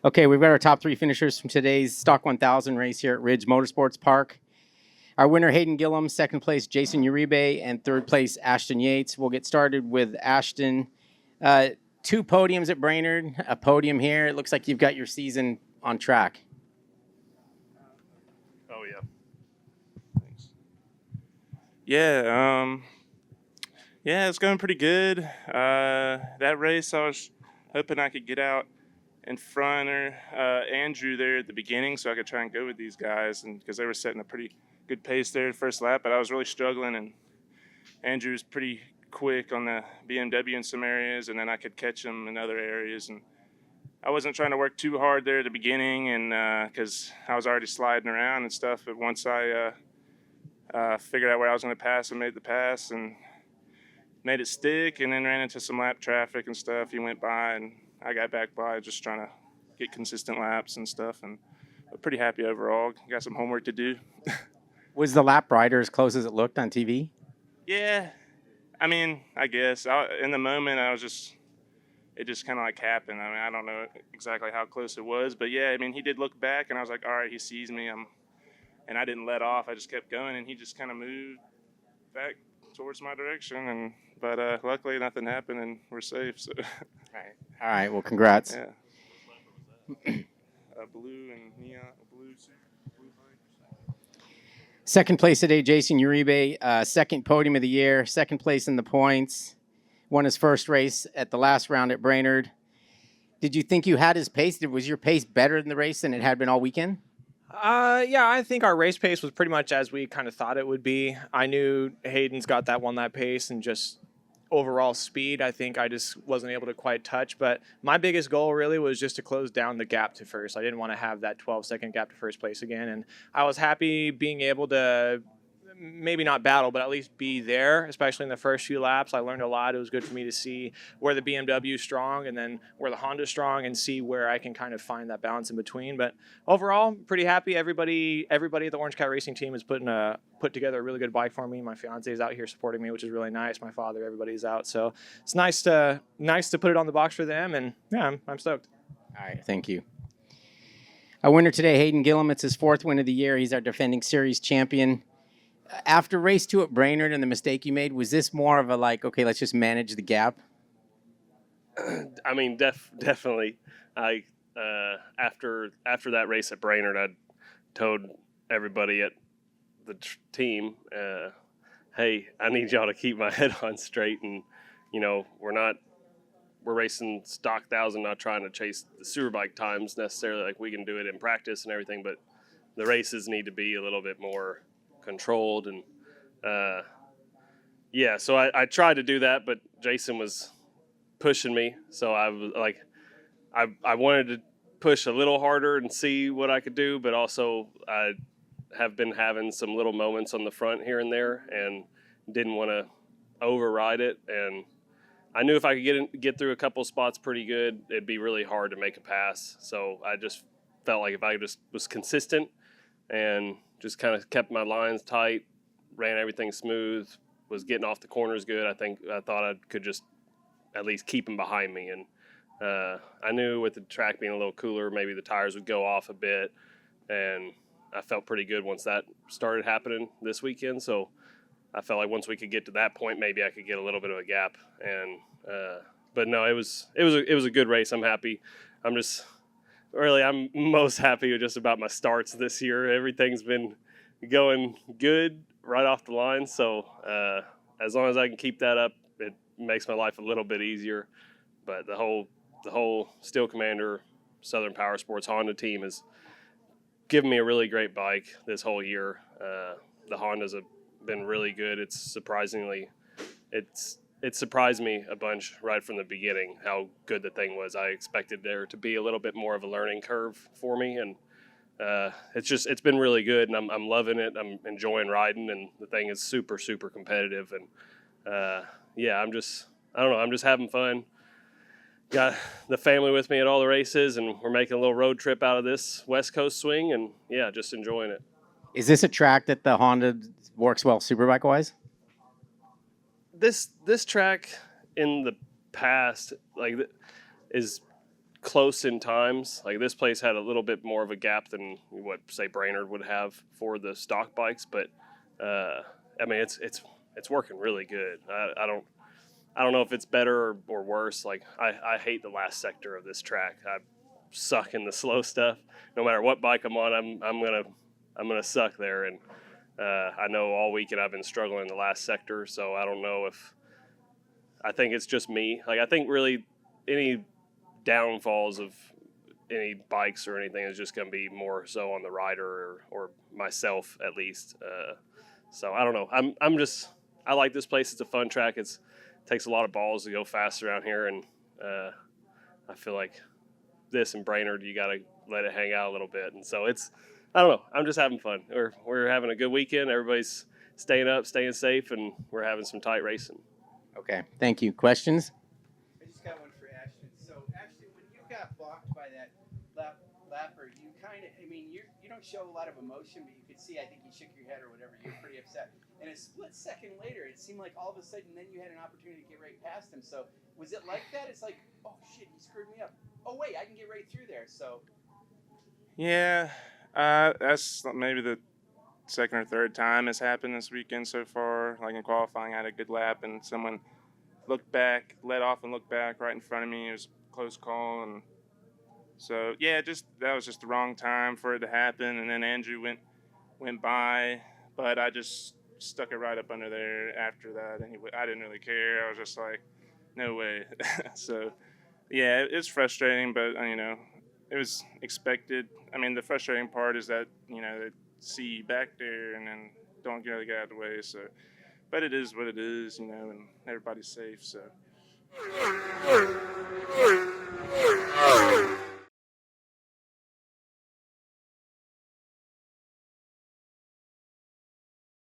Okay, we've got our top three finishers from today's Stock 1000 race here at Ridge Motorsports Park. Our winner, Hayden Gillum, second place, Jason Uribe, and third place, Ashton Yates. We'll get started with Ashton. Two podiums at Brainerd, a podium here. It looks like you've got your season on track. Oh, yeah. Thanks. Yeah, it's going pretty good. That race, I was hoping I could get out in front of Andrew there at the beginning so I could try and go with these guys, and because they were setting a pretty good pace there the first lap, but I was really struggling, and Andrew was pretty quick on the BMW in some areas, and then I could catch him in other areas, and I wasn't trying to work too hard there at the beginning, and because I was already sliding around and stuff, but once I figured out where I was going to pass, I made the pass and made it stick, and then ran into some lap traffic and stuff. He went by, and I got back by, just trying to get consistent laps and stuff, and I'm pretty happy overall. Got some homework to do. Was the lap rider as close as it looked on TV? Yeah, I mean, I guess. In the moment, it just kind of like happened. I mean, I don't know exactly how close it was, but yeah, I mean, he did look back, and I was like, all right, he sees me. And I didn't let off. I just kept going, and he just kind of moved back towards my direction. But luckily, nothing happened, and we're safe. So. All right. Well, congrats. Yeah. Blue and neon, blue bike. Second place today, Jason Uribe. Second podium of the year. Second place in the points. Won his first race at the last round at Brainerd. Did you think you had his pace? Was your pace better in the race than it had been all weekend? Yeah, I think our race pace was pretty much as we kind of thought it would be. I knew Hayden's got that one lap pace, and just overall speed, I think I just wasn't able to quite touch. But my biggest goal really was just to close down the gap to first. I didn't want to have that 12-second gap to first place again, and I was happy being able to maybe not battle, but at least be there, especially in the first few laps. I learned a lot. It was good for me to see where the BMW is strong and then where the Honda is strong, and see where I can kind of find that balance in between. But overall, pretty happy. Everybody at the Orange Cat Racing team has put together a really good bike for me. My fiance is out here supporting me, which is really nice. My father, everybody's out. So it's nice to put it on the box for them, and yeah, I'm stoked. All right, thank you. Our winner today, Hayden Gillum. It's his fourth win of the year. He's our defending series champion. After race 2 at Brainerd and the mistake you made, was this more of a like, okay, let's just manage the gap? I mean, definitely. After that race at Brainerd, I told everybody at the team, hey, I need y'all to keep my head on straight, and we're racing stock 1,000, not trying to chase the superbike times necessarily. Like, we can do it in practice and everything, but the races need to be a little bit more controlled, and so I tried to do that, but Jason was pushing me, so I was like, I wanted to push a little harder and see what I could do, but also I have been having some little moments on the front here and there, and didn't want to override it. And I knew if I could get through a couple spots pretty good, it'd be really hard to make a pass. So I just felt like if I just was consistent and just kind of kept my lines tight, ran everything smooth, was getting off the corners good, I thought I could just at least keep them behind me. And I knew with the track being a little cooler, maybe the tires would go off a bit, and I felt pretty good once that started happening this weekend. So I felt like once we could get to that point, maybe I could get a little bit of a gap. And but no, it was a good race. I'm happy. I'm most happy just about my starts this year. Everything's been going good right off the line. So as long as I can keep that up, it makes my life a little bit easier. But the whole Steel Commander Southern Power Sports Honda team has given me a really great bike this whole year. The Hondas have been really good. It surprised me a bunch right from the beginning how good the thing was. I expected there to be a little bit more of a learning curve for me, and it's been really good, and I'm loving it. I'm enjoying riding, and the thing is super, super competitive. And I'm just having fun. Got the family with me at all the races, and we're making a little road trip out of this West Coast swing, and just enjoying it. Is this a track that the Honda works well superbike wise? This track in the past is close in times. Like this place had a little bit more of a gap than what say Brainerd would have for the stock bikes, but I mean it's working really good. I don't know if it's better or worse. Like I hate the last sector of this track. I suck in the slow stuff. No matter what bike I'm on, I'm gonna suck there. And I know all weekend I've been struggling in the last sector. So I don't know if I think it's just me. Like I think really any downfalls of any bikes or anything is just going to be more so on the rider or myself at least. So I don't know. I like this place. It's a fun track. It takes a lot of balls to go fast around here, and I feel like this and Brainerd, you got to let it hang out a little bit. And so I don't know. I'm just having fun. We're having a good weekend. Everybody's staying up, staying safe, and we're having some tight racing. Okay, thank you. Questions? I just got one for Ashton. So, Ashton, when you got blocked by that lapper, you kind of, I mean, you don't show a lot of emotion, but you could see, I think you shook your head or whatever. You're pretty upset. And a split second later, it seemed like all of a sudden then you had an opportunity to get right past him. So, was it like that? It's like, oh, shit, he screwed me up. Oh, wait, I can get right through there. So, Yeah, that's maybe the second or third time it's happened this weekend so far. Like in qualifying, I had a good lap, and someone looked back, let off and looked back right in front of me. It was a close call, and so that was just the wrong time for it to happen. And then Andrew went by, but I just stuck it right up under there after that. Anyway, I didn't really care. I was just like, no way. So yeah, it's frustrating, but it was expected. I mean, the frustrating part is that they see you back there and then don't really get out of the way. So, but it is what it is, and everybody's safe. So.